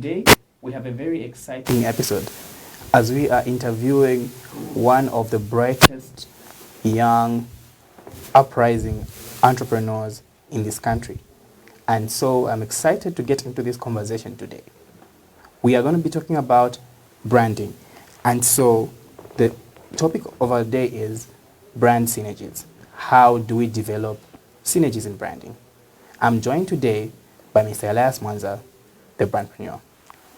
today we have a very exciting episode as we are interviewing one of the brightest young uprising entrepreneurs in this country. And so I'm excited to get into this conversation today. We are going to be talking about branding. And so the topic of our day is brand synergies. How do we develop synergies in branding? I'm joined today by Mr. Elias Mwanza, the Brandpreneur.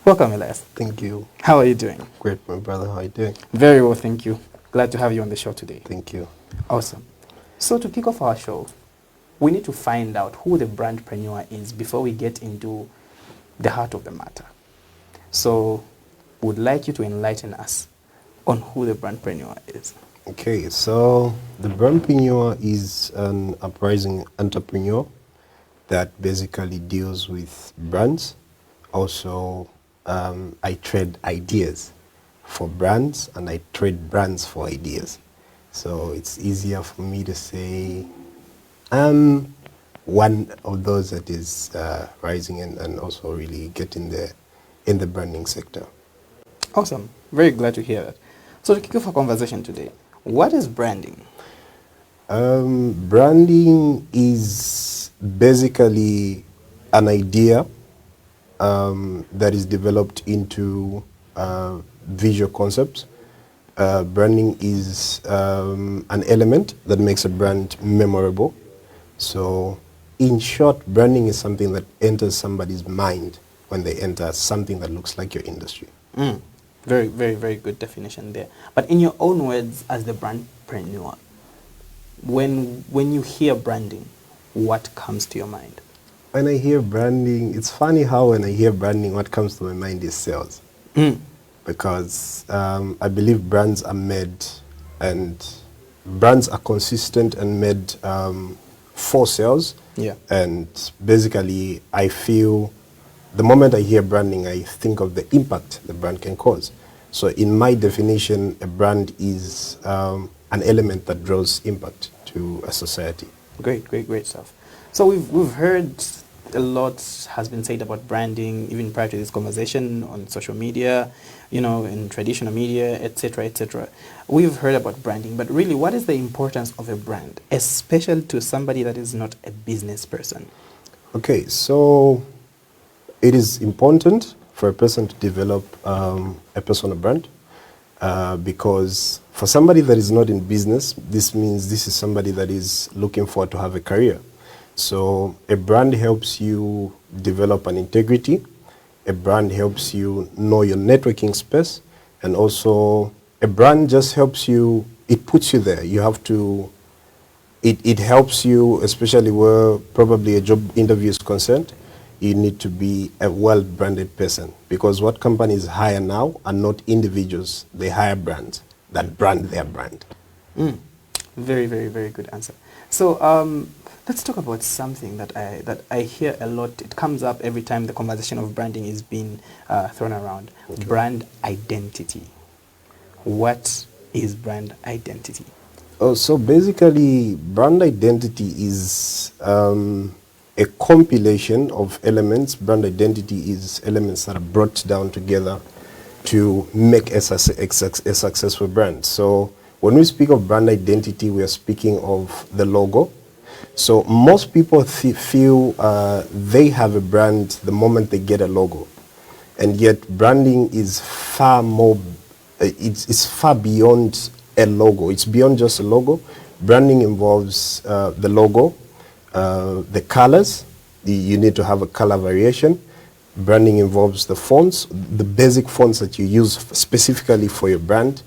Welcome, Elias. Thank you. How are you doing? Great, my brother. How are you doing? Very well, thank you. Glad to have you on the show today. Thank you. Awesome. So to kick off our show, we need to find out who the Brandpreneur is before we get into the heart of the matter. So would like you to enlighten us on who the Brandpreneur is. Okay, so the Brandpreneur is an uprising entrepreneur that basically deals with brands. Also, I trade ideas for brands and I trade brands for ideas. So it's easier for me to say I'm one of those that is rising and also really getting there in the branding sector. Awesome. Very glad to hear that. So to kick off our conversation today, what is branding? Branding is basically an idea that is developed into visual concepts. Branding is an element that makes a brand memorable. So in short, branding is something that enters somebody's mind when they enter something that looks like your industry. Very, very, very good definition there. But in your own words as the Brandpreneur, when you hear branding, what comes to your mind? When I hear branding, it's funny how when I hear branding, what comes to my mind is sales. Because I believe brands are made and brands are consistent and made for sales. Yeah. And basically, I feel the moment I hear branding, I think of the impact the brand can cause. So in my definition, a brand is an element that draws impact to a society. Great, great, great stuff. So we've heard a lot has been said about branding, even prior to this conversation on social media, in traditional media, etc., etc. We've heard about branding, but really, what is the importance of a brand, especially to somebody that is not a business person? Okay, so it is important for a person to develop a personal brand because for somebody that is not in business, this means this is somebody that is looking forward to have a career. So a brand helps you develop an integrity. A brand helps you know your networking space. And also a brand just helps you, it puts you there. You have to, it helps you, especially where probably a job interview is concerned. You need to be a well-branded person because what companies hire now are not individuals. They hire brands that brand their brand. Very, very, very good answer. So let's talk about something that I hear a lot. It comes up every time the conversation of branding is being thrown around. Okay. Brand identity. What is brand identity? Oh, so basically, brand identity is a compilation of elements. Brand identity is elements that are brought down together to make a successful brand. So when we speak of brand identity, we are speaking of the logo. So most people feel they have a brand the moment they get a logo. And yet branding is far more, it's far beyond a logo. It's beyond just a logo. Branding involves the logo, the colors. You need to have a color variation. Branding involves the fonts, the basic fonts that you use specifically for your brand.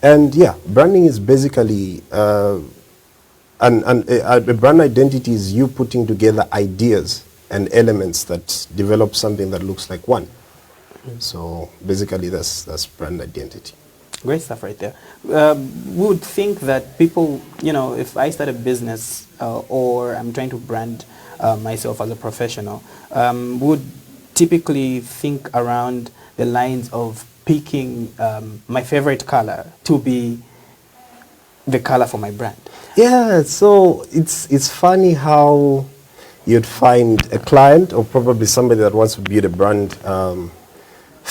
And yeah, branding is basically, a brand identity is you putting together ideas and elements that develop something that looks like one. So basically that's brand identity. Great stuff right there. We would think that people, if I start a business or I'm trying to brand myself as a professional, would typically think around the lines of picking my favorite color to be the color for my brand. Yeah, so it's funny how you'd find a client or probably somebody that wants to build a brand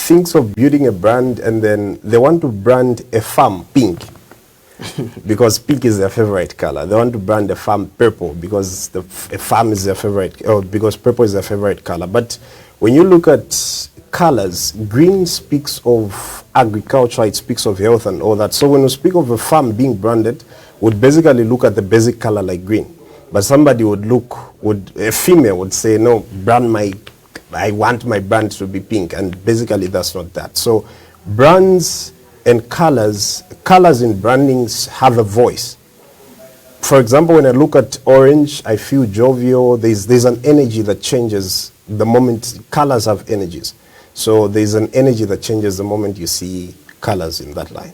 thinks of building a brand and then they want to brand a farm pink because pink is their favorite color. They want to brand a farm purple because a farm is their favorite, or because purple is their favorite color. But when you look at colors, green speaks of agriculture, it speaks of health and all that. So when we speak of a farm being branded, we'd basically look at the basic color like green. But somebody a female would say, no, I want my brand to be pink, and basically that's not that. So brands and colors in brandings have a voice. For example, when I look at orange, I feel jovial. There's an energy that changes the moment colors have energies. So there's an energy that changes the moment you see colors in that line.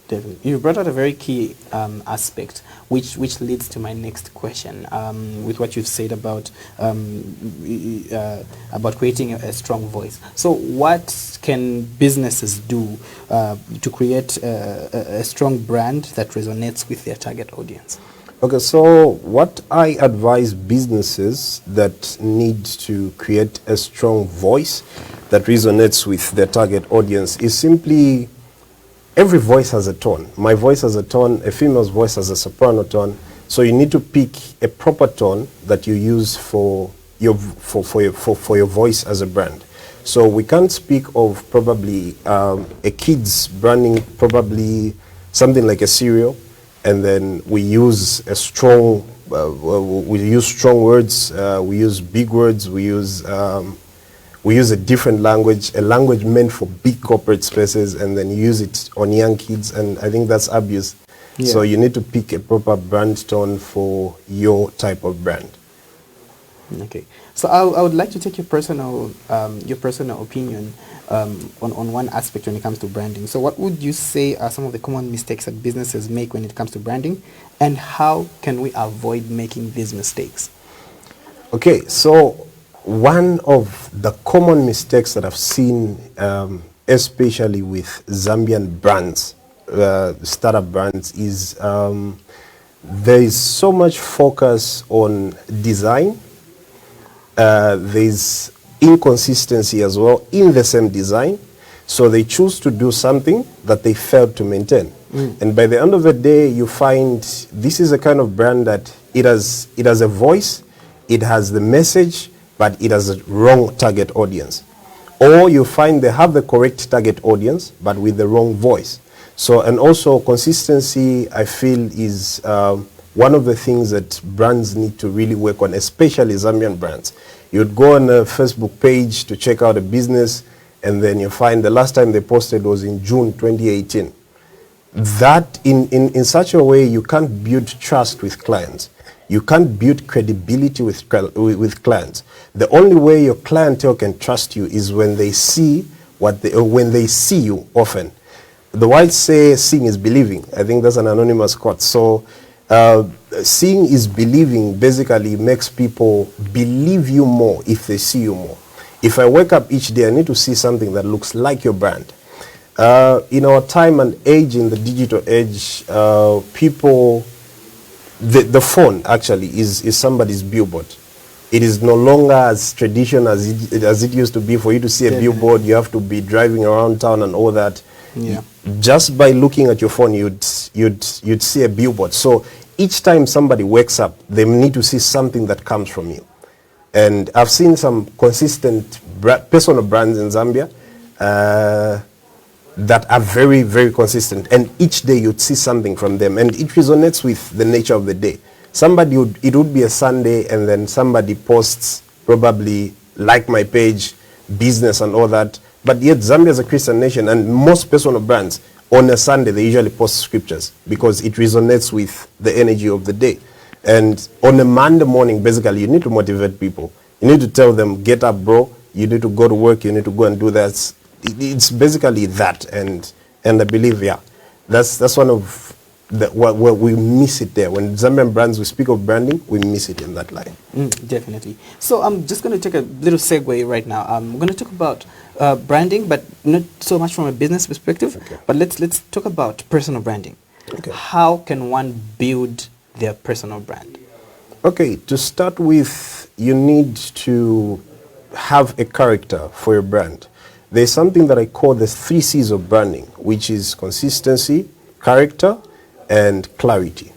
Definitely. You brought out a very key aspect, which leads to my next question. With what you've said about creating a strong voice. So, what can businesses do to create a strong brand that resonates with their target audience? Okay, so what I advise businesses that need to create a strong voice that resonates with their target audience is simply, every voice has a tone. My voice has a tone, a female's voice has a soprano tone. So you need to pick a proper tone that you use for your voice as a brand. So we can't speak of probably a kid's branding, probably something like a cereal, and then we use a strong, we use strong words, we use big words, we use a different language, a language meant for big corporate spaces, and then use it on young kids, and I think that's abuse. Yeah. So you need to pick a proper brand tone for your type of brand. Okay. So I would like to take your personal opinion on one aspect when it comes to branding. So what would you say are some of the common mistakes that businesses make when it comes to branding, and how can we avoid making these mistakes? Okay, so one of the common mistakes that I've seen, especially with Zambian brands, startup brands, is there is so much focus on design. There's inconsistency as well in the same design. So they choose to do something that they failed to maintain. And by the end of the day, you find this is a kind of brand that it has a voice, it has the message, but it has a wrong target audience. Or you find they have the correct target audience, but with the wrong voice. So, and also consistency, I feel, is one of the things that brands need to really work on, especially Zambian brands. You'd go on a Facebook page to check out a business, and then you find the last time they posted was in June 2018. That, in such a way, you can't build trust with clients. You can't build credibility with clients. The only way your clientele can trust you is when they see when they see you often. The whites say seeing is believing. I think that's an anonymous quote. So seeing is believing basically makes people believe you more if they see you more. If I wake up each day, I need to see something that looks like your brand. In our time and age, in the digital age, people, the phone actually is somebody's billboard. It is no longer as traditional as it used to be. For you to see a billboard, you have to be driving around town and all that. Yeah. Just by looking at your phone, you'd see a billboard. So each time somebody wakes up, they need to see something that comes from you. And I've seen some consistent personal brands in Zambia that are very, very consistent. And each day you'd see something from them. And it resonates with the nature of the day. It would be a Sunday, and then somebody posts, probably like my page, business and all that. But yet Zambia is a Christian nation, and most personal brands, on a Sunday, they usually post scriptures because it resonates with the energy of the day. And on a Monday morning, basically, you need to motivate people. You need to tell them, get up, bro. You need to go to work. You need to go and do that. It's basically that. And I believe, yeah, that's one of what we miss it there. When Zambian brands, we speak of branding, we miss it in that line. Definitely. So I'm just going to take a little segue right now. I'm going to talk about branding, but not so much from a business perspective. Okay. But let's talk about personal branding. Okay. How can one build their personal brand? Okay, to start with, you need to have a character for your brand. there's something that I call the 3 C's of branding, which is consistency, character, and clarity.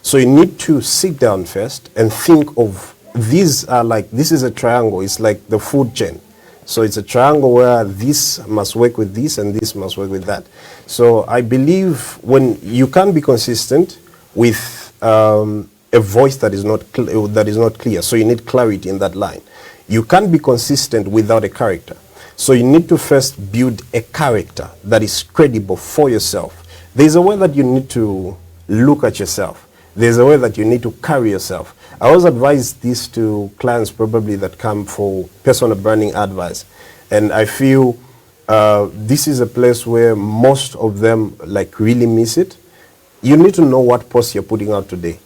So you need to sit down first and think of, these are like, this is a triangle, it's like the food chain. So it's a triangle where this must work with this and this must work with that. So I believe when you can be consistent with a voice that is not clear, so you need clarity in that line. You can't be consistent without a character. So you need to first build a character that is credible for yourself. There's a way that you need to look at yourself. There's a way that you need to carry yourself. I always advise this to clients probably that come for personal branding advice. And I feel this is a place where most of them like really miss it. You need to know what post you're putting out today.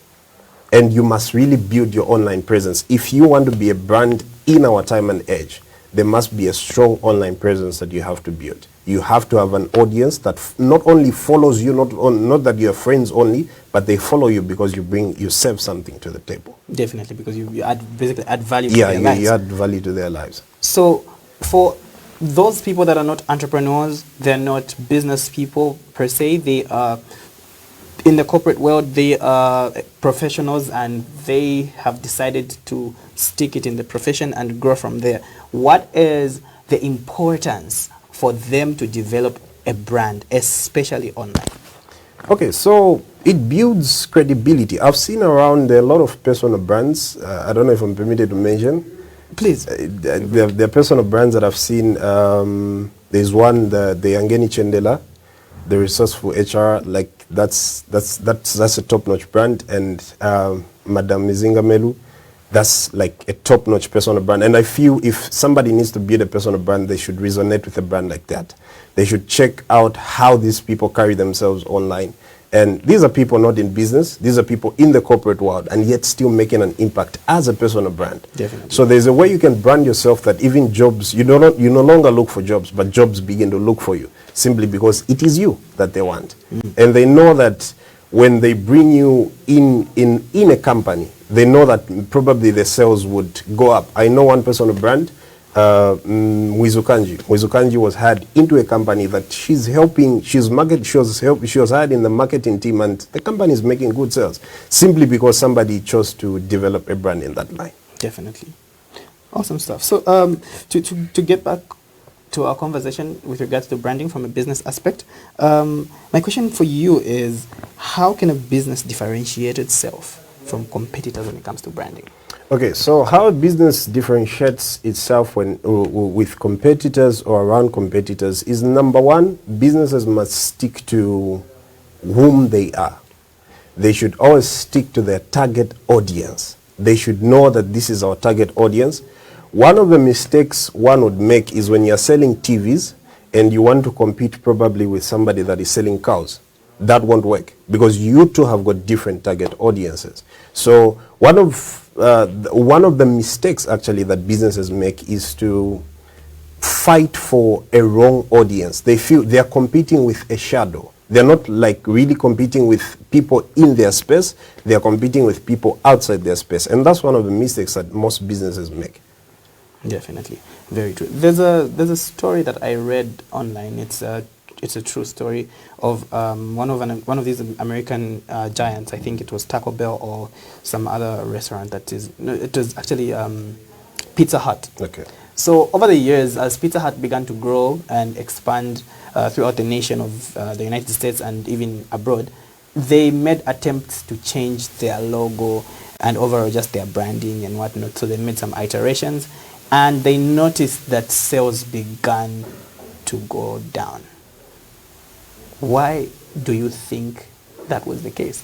And you must really build your online presence. If you want to be a brand in our time and age, there must be a strong online presence that you have to build. You have to have an audience that not only follows you, not that you're friends only, but they follow you because you serve something to the table. Definitely, because you basically add value to their lives. Yeah, you add value to their lives. So for those people that are not entrepreneurs, they're not business people per se, they are in the corporate world, they are professionals and they have decided to stick it in the profession and grow from there. What is the importance for them to develop a brand, especially online? Okay, so it builds credibility. I've seen around a lot of personal brands. I don't know if I'm permitted to mention. Please. There are personal brands that I've seen. There's one, the Yangeni Chendela, the Resourceful HR. Like that's a top-notch brand, and Madam Mizinga Melu, that's like a top-notch personal brand. And I feel if somebody needs to build a personal brand, they should resonate with a brand like that. They should check out how these people carry themselves online. And these are people not in business. These are people in the corporate world and yet still making an impact as a personal brand. Definitely. So there's a way you can brand yourself that even jobs, you no longer look for jobs, but jobs begin to look for you simply because it is you that they want. And they know that when they bring you in a company, they know that probably the sales would go up. I know one personal brand, Mwewa was hired into a company that she was hired in the marketing team, and the company is making good sales simply because somebody chose to develop a brand in that line. Definitely. Awesome stuff. So to get back to our conversation with regards to branding from a business aspect, my question for you is, how can a business differentiate itself from competitors when it comes to branding? Okay, so how a business differentiates itself with competitors or around competitors is, number one, businesses must stick to whom they are. They should always stick to their target audience. They should know that this is our target audience. One of the mistakes one would make is when you're selling TVs and you want to compete probably with somebody that is selling cows. That won't work because you two have got different target audiences. So one of the mistakes actually that businesses make is to fight for a wrong audience. They feel they are competing with a shadow. They're not like really competing with people in their space. They are competing with people outside their space. And that's one of the mistakes that most businesses make. Definitely. Very true. There's a story that I read online. It's a true story of one of these American giants. I think it was Taco Bell or some other restaurant that is. No, it was actually Pizza Hut. Okay. So over the years, as Pizza Hut began to grow and expand throughout the nation of the United States and even abroad, they made attempts to change their logo and overall just their branding and whatnot. So they made some iterations, and they noticed that sales began to go down. Why do you think that was the case?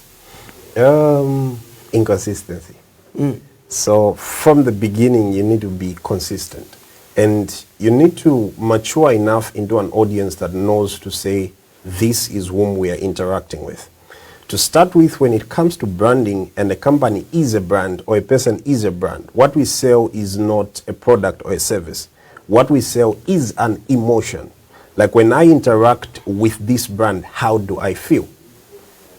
Inconsistency. So from the beginning, you need to be consistent. And you need to mature enough into an audience that knows to say, this is whom we are interacting with. To start with, when it comes to branding, and a company is a brand or a person is a brand, what we sell is not a product or a service. What we sell is an emotion. Like when I interact with this brand, how do I feel?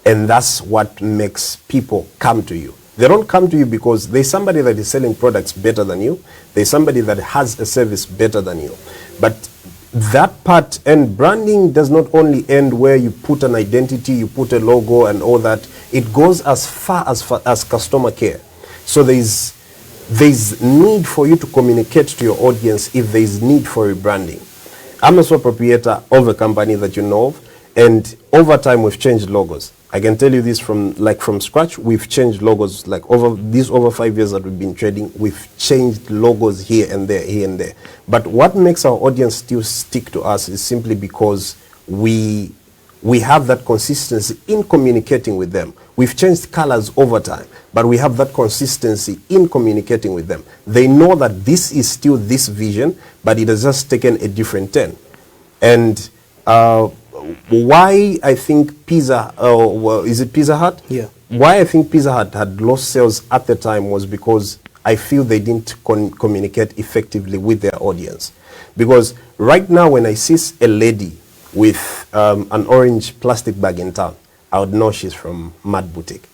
And that's what makes people come to you. They don't come to you because there's somebody that is selling products better than you. There's somebody that has a service better than you. But that part, and branding does not only end where you put an identity, you put a logo and all that. It goes as far as customer care. So there's need for you to communicate to your audience if there's need for rebranding. I'm a sole proprietor of a company that you know of, and over time we've changed logos. I can tell you this from scratch. We've changed logos over 5 years that we've been trading. We've changed logos here and there. But what makes our audience still stick to us is simply because we have that consistency in communicating with them. We've changed colors over time, but we have that consistency in communicating with them. They know that this is still this vision, but it has just taken a different turn. And why I think Pizza Hut? Yeah. Why I think Pizza Hut had lost sales at the time was because I feel they didn't communicate effectively with their audience. Because right now when I see a lady with an orange plastic bag in town, I would know she's from Mad Boutique.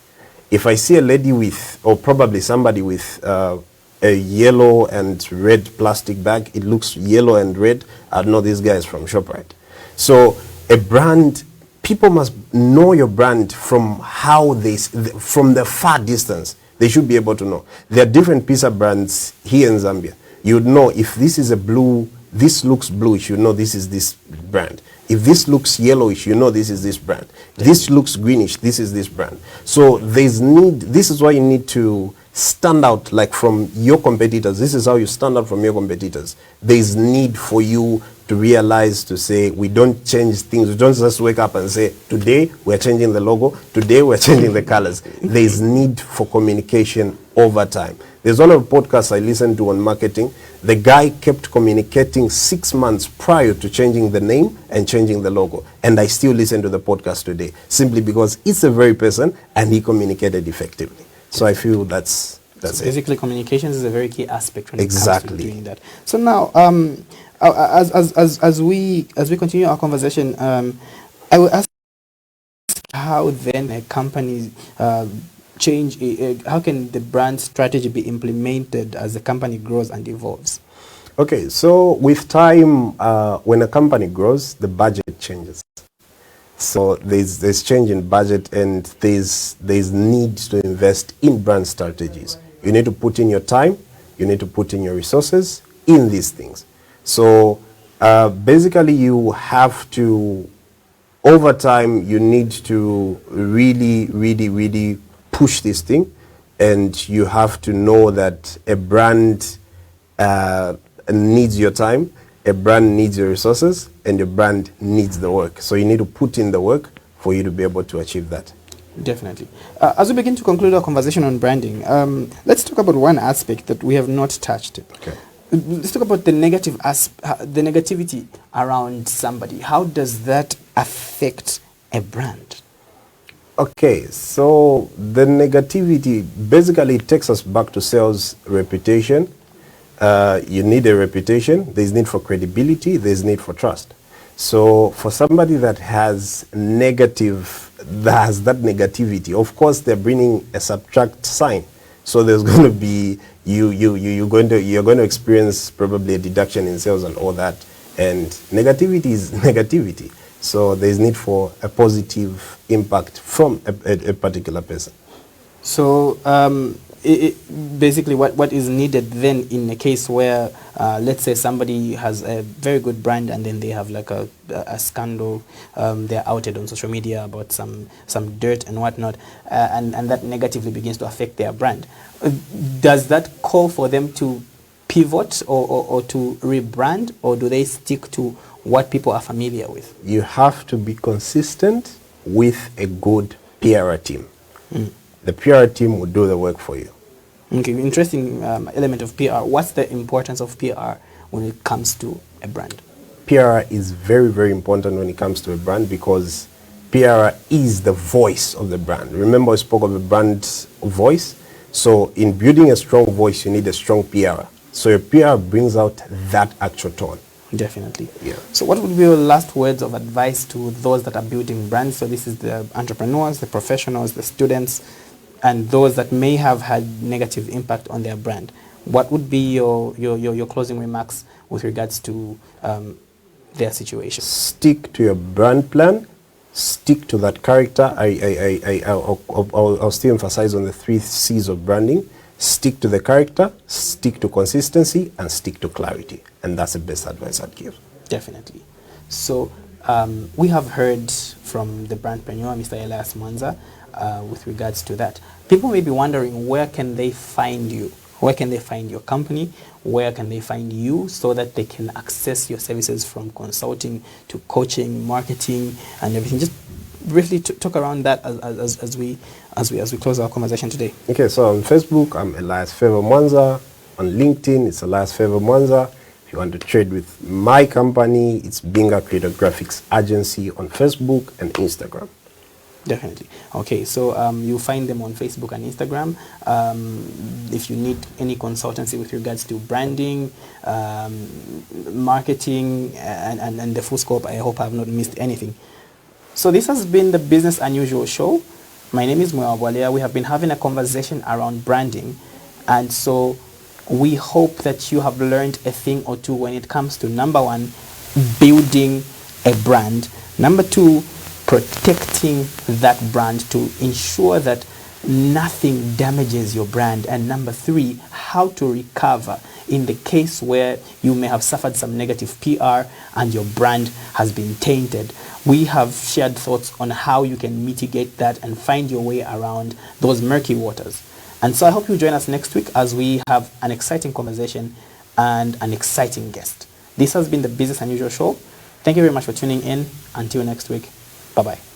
If I see a lady with, or probably somebody with a yellow and red plastic bag, it looks yellow and red, I'd know this guy is from ShopRite. So a brand, people must know your brand from from the far distance. They should be able to know. There are different pizza brands here in Zambia. You would know if this is a blue, this looks bluish, you know this is this brand. If this looks yellowish, you know this is this brand. This looks greenish, this is this brand. So this is why you need to stand out like from your competitors. This is how you stand out from your competitors. There's need for you to realize, to say, we don't change things. We don't just wake up and say, today we're changing the logo, today we're changing the colors. There's need for communication over time. There's one of the podcasts I listened to on marketing. The guy kept communicating 6 months prior to changing the name and changing the logo. And I still listen to the podcast today, simply because it's the very person and he communicated effectively. So I feel that's it. Basically, communications is a very key aspect when it comes to doing that. So now, as we continue our conversation, I will ask how then a company change. How can the brand strategy be implemented as the company grows and evolves? Okay, so with time, when a company grows, the budget changes. So there's change in budget, and there's need to invest in brand strategies. You need to put in your time, you need to put in your resources in these things. So basically you have to, over time, you need to really push this thing, and you have to know that a brand needs your time, a brand needs your resources, and a brand needs the work. So you need to put in the work for you to be able to achieve that. Definitely. As we begin to conclude our conversation on branding, let's talk about one aspect that we have not touched. Okay. Let's talk about the negativity around somebody. How does that affect a brand? Okay, so the negativity basically takes us back to sales reputation. You need a reputation, there's need for credibility, there's need for trust. So for somebody that has that negativity, of course they're bringing a subtract sign. So there's going to be, you're going to experience probably a deduction in sales and all that. And negativity is negativity. So there's need for a positive impact from a particular person. So basically what is needed then in a case where, let's say somebody has a very good brand and then they have like a scandal, they're outed on social media about some dirt and whatnot, and that negatively begins to affect their brand. Does that call for them to pivot or to rebrand, or do they stick to what people are familiar with? You have to be consistent with a good PR team. The PR team will do the work for you. Okay, interesting element of PR. What's the importance of PR when it comes to a brand? PR is very, very important when it comes to a brand, because PR is the voice of the brand. Remember I spoke of a brand voice? So in building a strong voice, you need a strong PR. So your PR brings out that actual tone. Definitely. Yeah. So what would be your last words of advice to those that are building brands? So this is the entrepreneurs, the professionals, the students, and those that may have had negative impact on their brand. What would be your closing remarks with regards to their situation. Stick to your brand plan. Stick to that character. I'll still emphasize on the 3 C's of branding. Stick to the character, stick to consistency, and stick to clarity. And that's the best advice I'd give. Definitely. So we have heard from the Brandpreneur, Mr. Elias Mwanza, with regards to that. People may be wondering, where can they find you? Where can they find your company? Where can they find you so that they can access your services from consulting to coaching, marketing, and everything? Just briefly talk around that as we close our conversation today. Okay, so on Facebook, I'm Elias F Mwanza. On LinkedIn, it's Elias F Mwanza. If you want to trade with my company, it's Binga Creative Graphics Agency on Facebook and Instagram. Definitely. Okay, so you'll find them on Facebook and Instagram. If you need any consultancy with regards to branding, marketing, and the full scope, I hope I have not missed anything. So this has been the Business Unusual Show. My name is Mwewa. We have been having a conversation around branding, and so we hope that you have learned a thing or two when it comes to, number 1, building a brand, number 2, protecting that brand to ensure that nothing damages your brand, and number 3, how to recover in the case where you may have suffered some negative PR and your brand has been tainted. We have shared thoughts on how you can mitigate that and find your way around those murky waters. And so I hope you join us next week as we have an exciting conversation and an exciting guest. This has been the Business Unusual Show. Thank you very much for tuning in. Until next week, bye-bye.